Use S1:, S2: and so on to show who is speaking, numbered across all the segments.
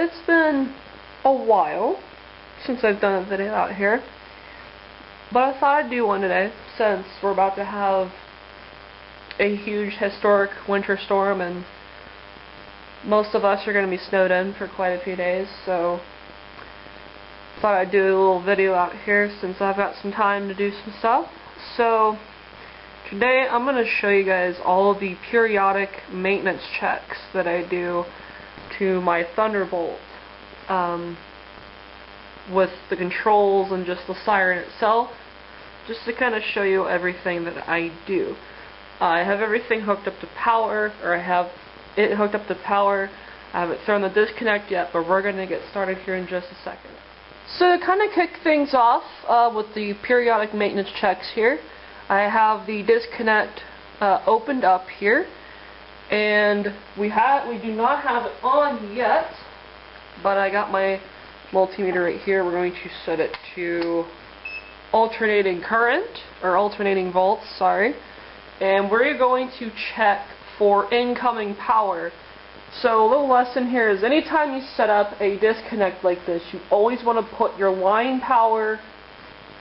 S1: it's been a while since I've done a video out here, but I thought I'd do one today since we're about to have a huge historic winter storm and most of us are going to be snowed in for quite a few days, so I thought I'd do a little video out here since I've got some time to do some stuff. So today I'm going to show you guys all of the periodic maintenance checks that I do to my Thunderbolt with the controls and just the Siren itself, just to kind of show you everything that I do. I have everything hooked up to power, or I have it hooked up to power. I haven't thrown the disconnect yet, but we're going to get started here in just a second. So to kind of kick things off with the periodic maintenance checks here, I have the disconnect opened up here, and we do not have it on yet, but I got my multimeter right here. We're going to set it to alternating current, or alternating volts, sorry, and we're going to check for incoming power. So a little lesson here is anytime you set up a disconnect like this, you always want to put your line power,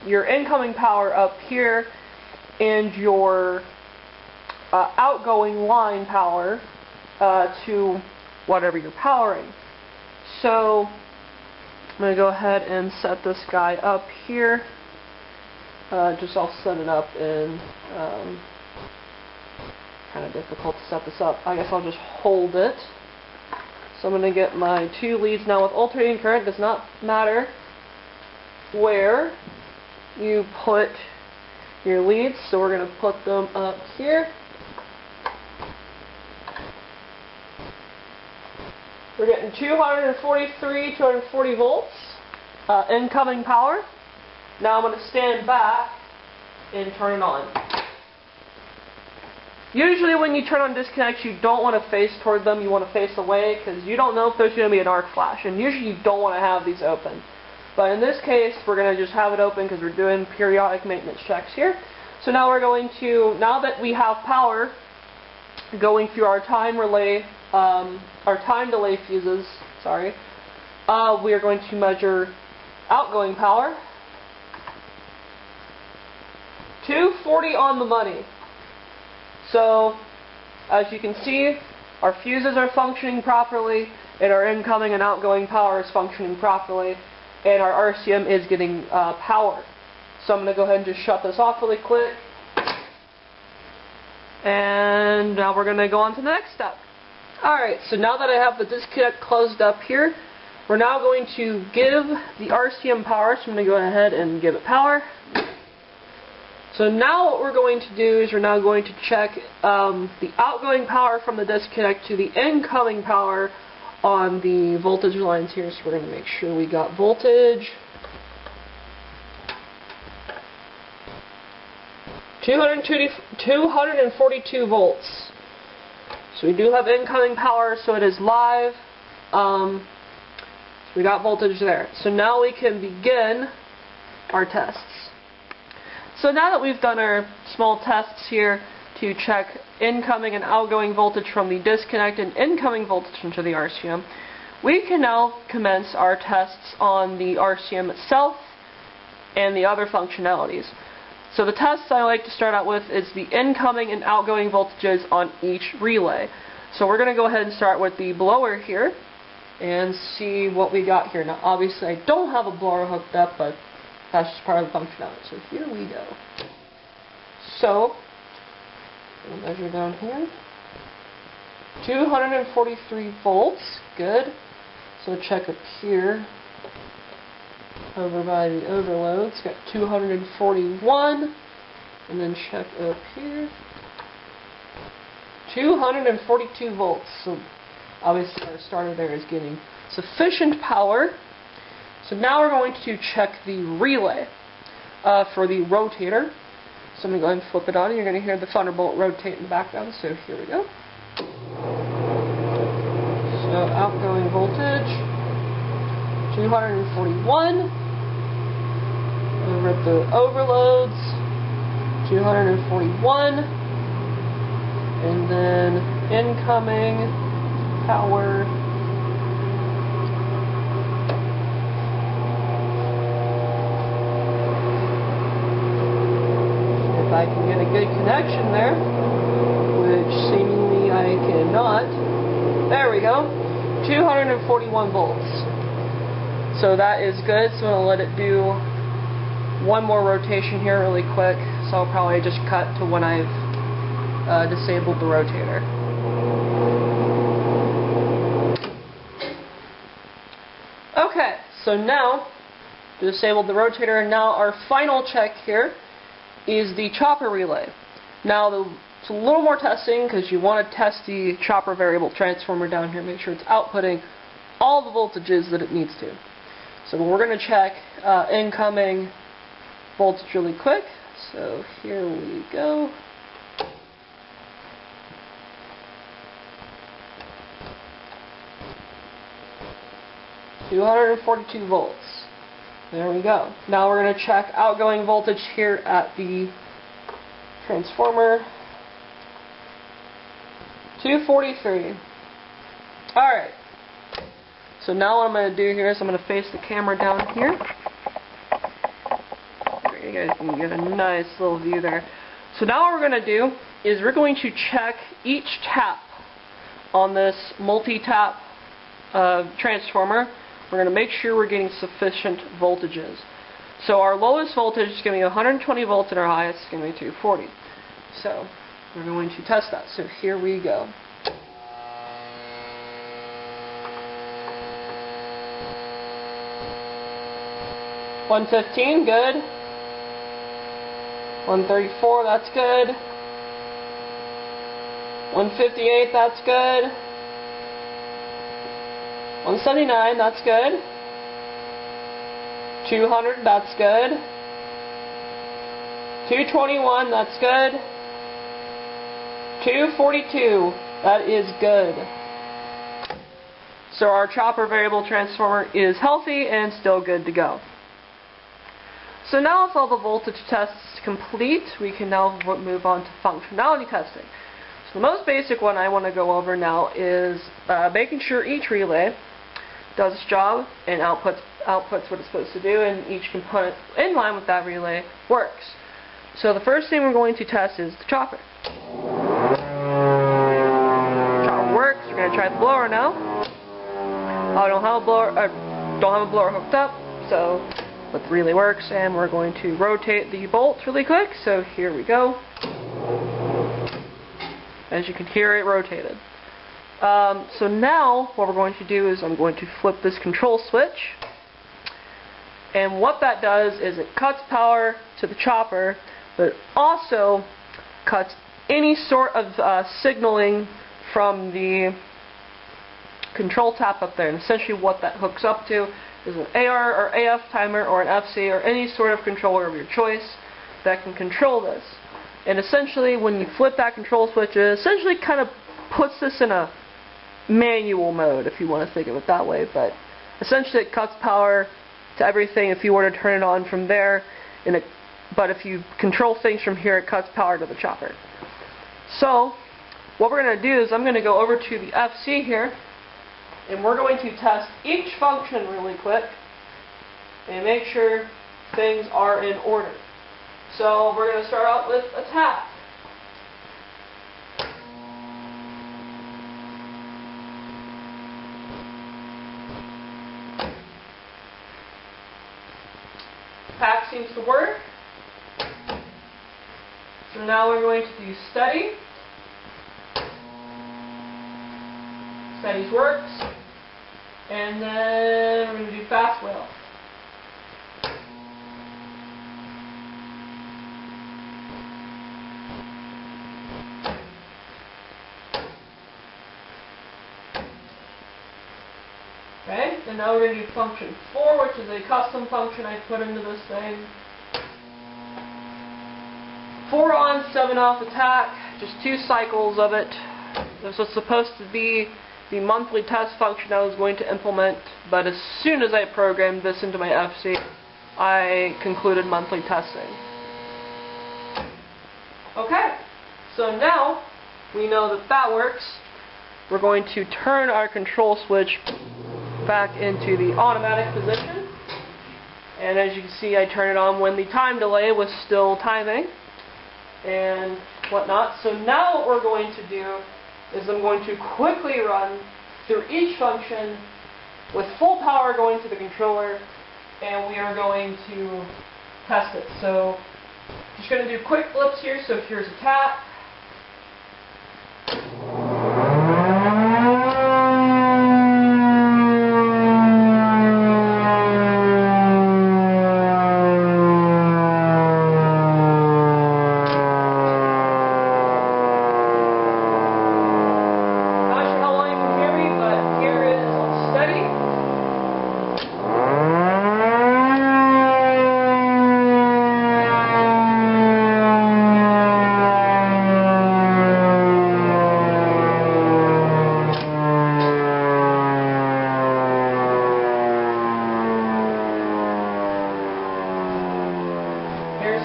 S1: your incoming power up here, and your outgoing line power to whatever you're powering. So I'm going to go ahead and set this guy up here. I'll set it up in kind of difficult to set this up. I guess I'll just hold it. So I'm going to get my two leads. Now with alternating current, it does not matter where you put your leads, so we're going to put them up here. We're getting 240 volts incoming power. Now I'm going to stand back and turn it on. Usually when you turn on disconnects, you don't want to face toward them, you want to face away, because you don't know if there's going to be an arc flash, and usually you don't want to have these open. But in this case, we're going to just have it open because we're doing periodic maintenance checks here. So now we're going to, now that we have power going through our time relay, our time delay fuses, sorry, we are going to measure outgoing power. 240 on the money. So, as you can see, our fuses are functioning properly, and our incoming and outgoing power is functioning properly, and our RCM is getting power. So I'm going to go ahead and just shut this off really quick. And now we're going to go on to the next step. Alright, so now that I have the disconnect closed up here, we're now going to give the RCM power, so I'm going to go ahead and give it power. So now what we're going to do is we're now going to check the outgoing power from the disconnect to the incoming power on the voltage lines here. So we're going to make sure we got voltage. 242 volts. So we do have incoming power, so it is live. So we got voltage there. So now we can begin our tests. So now that we've done our small tests here to check incoming and outgoing voltage from the disconnect and incoming voltage into the RCM, we can now commence our tests on the RCM itself and the other functionalities. So the tests I like to start out with is the incoming and outgoing voltages on each relay. So we're going to go ahead and start with the blower here and see what we got here. Now obviously I don't have a blower hooked up, but that's just part of the functionality. So here we go. So, we'll measure down here. 243 volts. Good. So check up here. Over by the overload. It's got 241. And then check up here. 242 volts. So obviously our starter there is getting sufficient power. So now we're going to check the relay for the rotator. So I'm going to go ahead and flip it on, and you're going to hear the Thunderbolt rotate in the background. So here we go. So outgoing voltage, 241. Over at the overloads, 241. And then incoming power, if I can get a good connection there, which seemingly I cannot. There we go. 241 volts. So that is good. So I'm going to let it do one more rotation here really quick. So I'll probably just cut to when I've disabled the rotator. Okay, so now disabled the rotator, and now our final check here is the chopper relay. Now it's a little more testing because you want to test the chopper variable transformer down here, make sure it's outputting all the voltages that it needs to. So we're going to check incoming voltage really quick. So here we go. $242 volts. There we go. Now we're going to check outgoing voltage here at the transformer. 243. Alright. So now what I'm going to do here is I'm going to face the camera down here. You guys can get a nice little view there. So now what we're going to do is we're going to check each tap on this multi-tap transformer. We're going to make sure we're getting sufficient voltages. So our lowest voltage is going to be 120 volts and our highest is going to be 240. So we're going to test that. So here we go. $115, good. 134, that's good. 158, that's good. 179, that's good. 200, that's good. 221, that's good. 242, that is good. So our chopper variable transformer is healthy and still good to go. So now with all the voltage tests complete, we can now move on to functionality testing. So the most basic one I want to go over now is making sure each relay does its job and outputs what it's supposed to do, and each component in line with that relay works. So the first thing we're going to test is the chopper. Chopper works. We're going to try the blower now. I don't have a blower hooked up, so but the relay works, and we're going to rotate the bolts really quick. So here we go. As you can hear, it rotated. So now what we're going to do is I'm going to flip this control switch, and what that does is it cuts power to the chopper, but it also cuts any sort of signaling from the control tap up there. And essentially what that hooks up to is an AR or AF timer or an FC or any sort of controller of your choice that can control this. And essentially when you flip that control switch, it essentially kind of puts this in a manual mode, if you want to think of it that way. But essentially it cuts power to everything if you were to turn it on from there, but if you control things from here, it cuts power to the chopper. So what we're going to do is I'm going to go over to the FC here, and we're going to test each function really quick and make sure things are in order. So we're going to start out with a tap. Tap seems to work. So now we're going to do steady. Steady works. And then we're going to do fast wheel. Okay, and now we're going to do function 4, which is a custom function I put into this thing. 4 on, 7 off attack, just 2 cycles of it. This was supposed to be the monthly test function I was going to implement, but as soon as I programmed this into my FC, I concluded monthly testing. Okay, so now we know that that works. We're going to turn our control switch back into the automatic position, and as you can see, I turn it on when the time delay was still timing. and whatnot. So now what we're going to do is I'm going to quickly run through each function with full power going to the controller, and we are going to test it. So just going to do quick flips here. So here's a tap.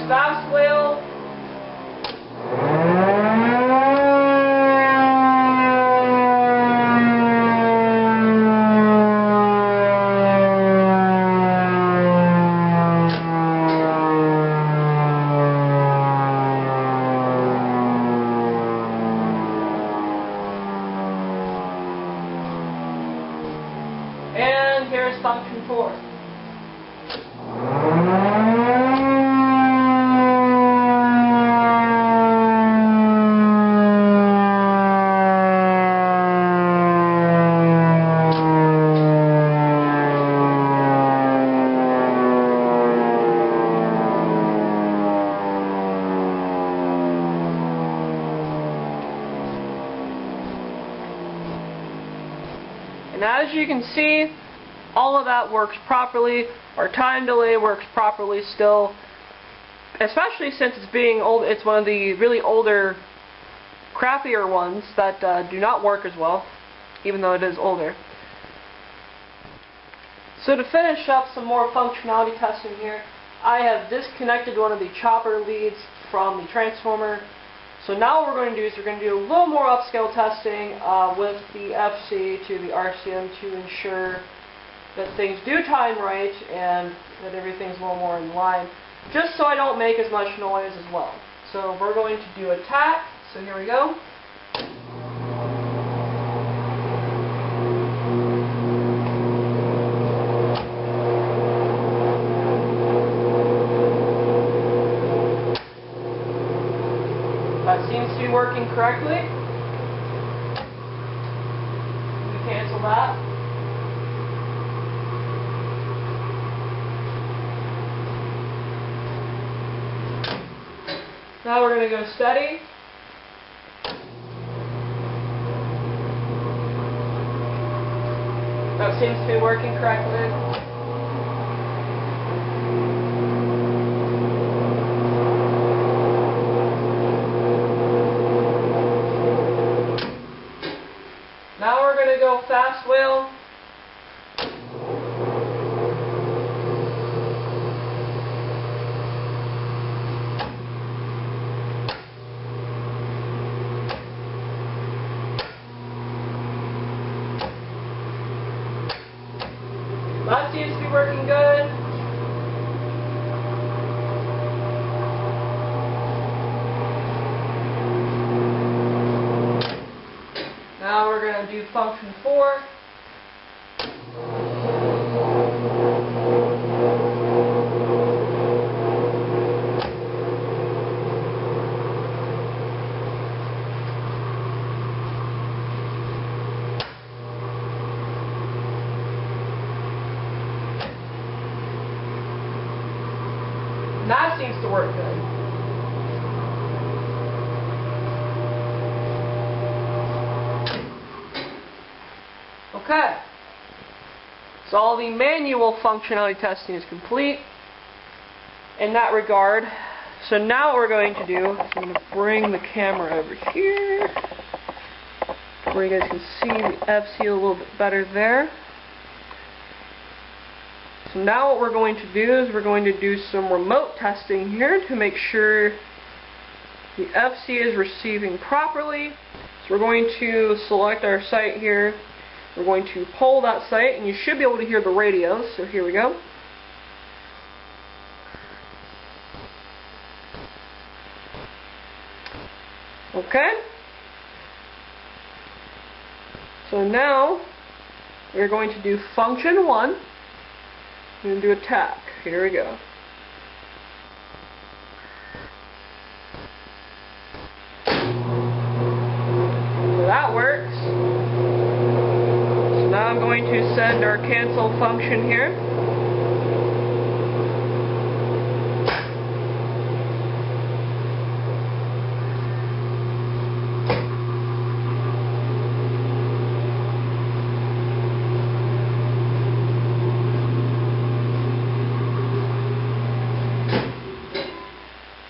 S1: Fast wheel. And here's function 4. And as you can see, all of that works properly. Our time delay works properly still, especially since it's being old. It's one of the really older, crappier ones that do not work as well, even though it is older. So to finish up some more functionality testing here, I have disconnected one of the chopper leads from the transformer. So now what we're going to do is we're going to do a little more upscale testing with the FC to the RCM to ensure that things do time right and that everything's a little more in line, just so I don't make as much noise as well. So we're going to do a tap. So here we go. That seems to be working correctly. We cancel that. Now we're going to go steady. That seems to be working correctly. Now we're going to go fast wheel. That seems to be working good. Now we're going to do function 4. And that seems to work good. Okay. So all the manual functionality testing is complete in that regard. So now what we're going to do is I'm going to bring the camera over here where you guys can see the FC a little bit better there. So now what we're going to do is we're going to do some remote testing here to make sure the FC is receiving properly. So we're going to select our site here. We're going to poll that site, and you should be able to hear the radios. So here we go. Okay? So now we're going to do function 1. We're going to do attack. Here we go. So that works. So now I'm going to send our cancel function here.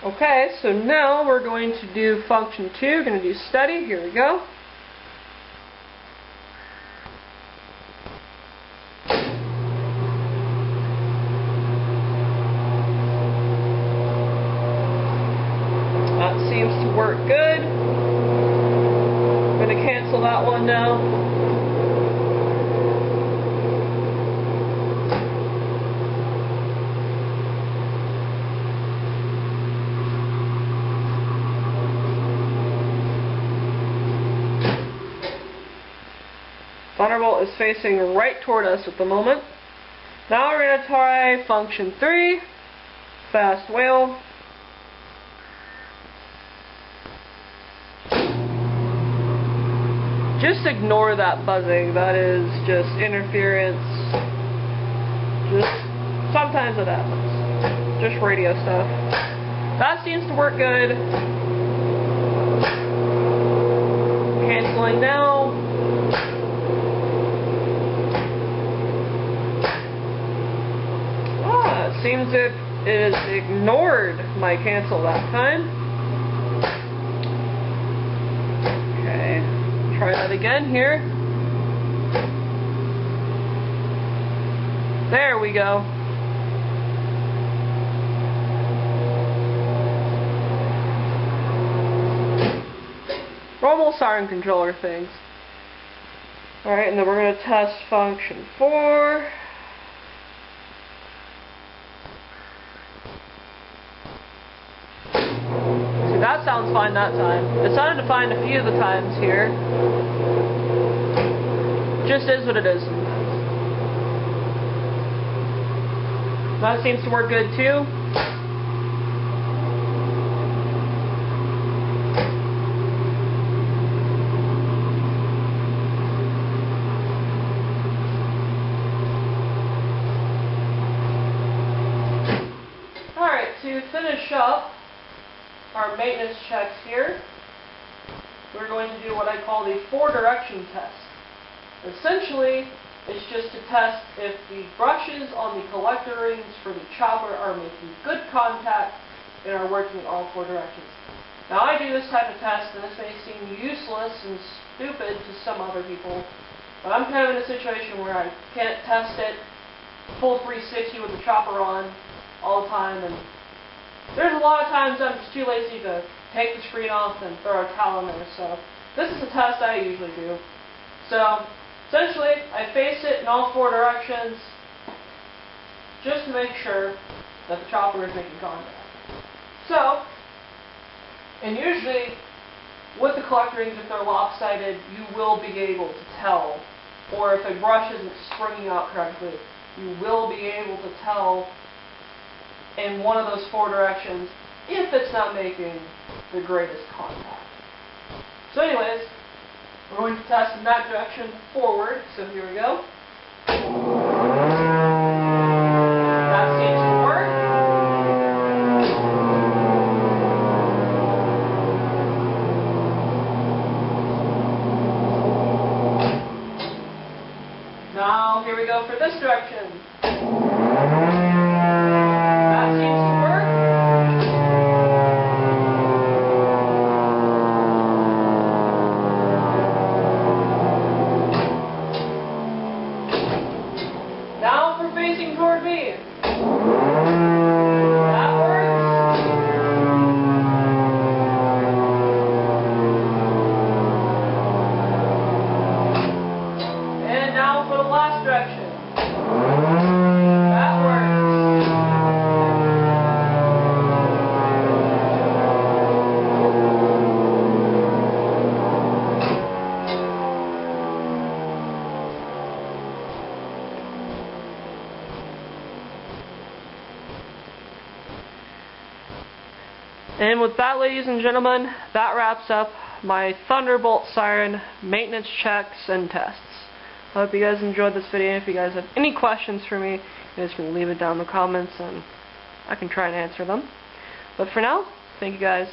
S1: Okay, so now we're going to do function 2. We're going to do steady. Here we go. That seems to work good. I'm going to cancel that one now. Thunderbolt is facing right toward us at the moment. Now we're going to try function 3, fast whale. Just ignore that buzzing, that is just interference. Just sometimes it happens. Just radio stuff. That seems to work good. Canceling now. Seems it is ignored my cancel that time. Okay, try that again here. There we go. Normal Siren controller things. Alright, and then we're going to test function 4. That sounds fine that time. It sounded fine a few of the times here. Just is what it is sometimes. That seems to work good too. Alright, to finish up our maintenance checks here, we're going to do what I call the 4-direction test. Essentially, it's just to test if the brushes on the collector rings for the chopper are making good contact and are working in all 4 directions. Now I do this type of test, and this may seem useless and stupid to some other people, but I'm kind of in a situation where I can't test it full 360 with the chopper on all the time, and there's a lot of times I'm just too lazy to take the screen off and throw a towel in there, so this is a test I usually do. So, essentially, I face it in all 4 directions just to make sure that the chopper is making contact. So, and usually, with the collector rings, if they're lopsided, you will be able to tell, or if a brush isn't springing out correctly, you will be able to tell in one of those 4 directions if it's not making the greatest contact. So anyways, we're going to test in that direction forward, so here we go. That seems to work. Now here we go for this direction. And with that, ladies and gentlemen, that wraps up my Thunderbolt Siren maintenance checks and tests. I hope you guys enjoyed this video. If you guys have any questions for me, you guys can leave it down in the comments and I can try and answer them. But for now, thank you guys.